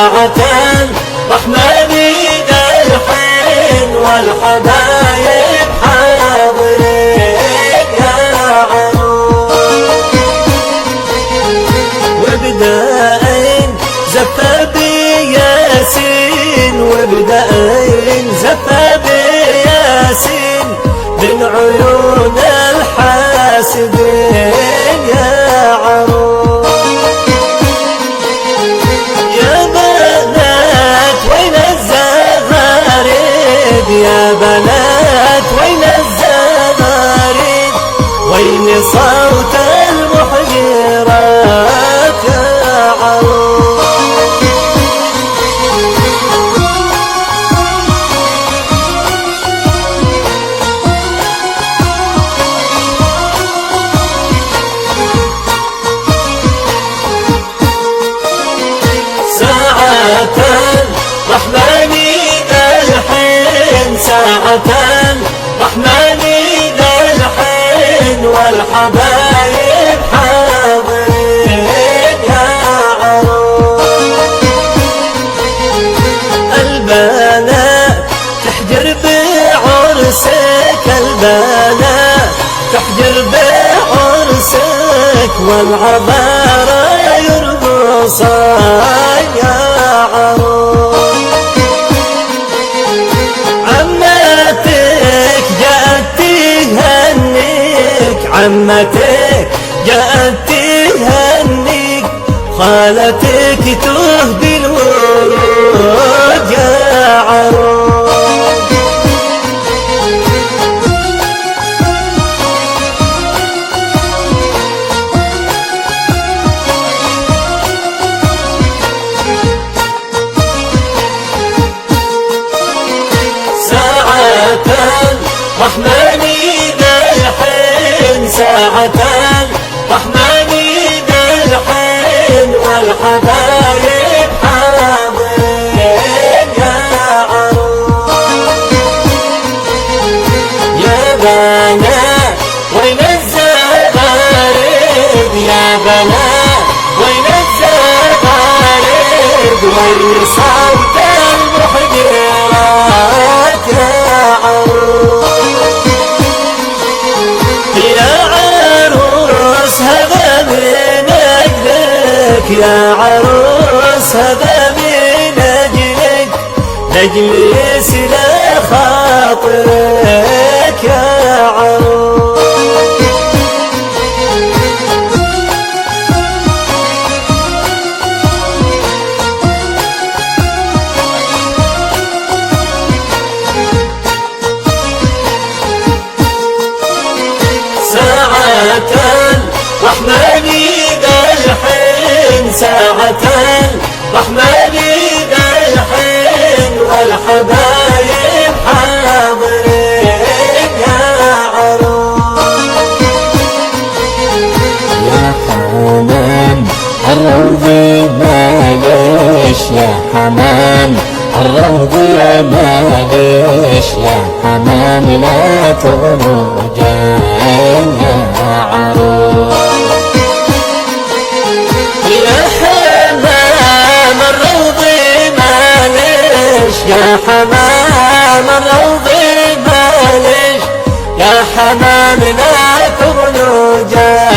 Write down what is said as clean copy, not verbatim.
ساعة الرحمن ذا الحين والحبايب حاضرين يا عروس. وبدأين زفا بياسين وبدأين زفا بياسين من عيون الحاسدين يا عروس. يا بنات وين الزغاريد يا بنات وين الزغاريد وين صوت المحجرات يا عروس. ساعة الرحمن ذا الحين ساعة الرحمن ذا الحين والحبايب حاضرين يا عروس. البنات تحجر بعرسك البنات تحجر بعرسك والعذارى يرقصان يا عروس. عمتك جاءت تهنيك عمتك جاءت تهنيك خالتك تهدي الورود يا عروس. الرحمن ذا الحين ساعة الرحمن ذا الحين والحبايب حاضرين يا عروس. يا بنات وين الزغاريد يا بنات وين الزغاريد وين صوت المحجرات يا عروس. يا عروس هذا من أجلك نجلس لخاطرك يا عروس. ساعة الرحمن ذا الحين ساعة الرحمن ذا الحين والحبايب حاضرين يا عروس. يا حمام الروض معلش يا حمام الروض معلش يا حمام لا ترجع يا عروس. يا حمام الروض معلش يا حمام الروض معلش يا حمام لا ترجع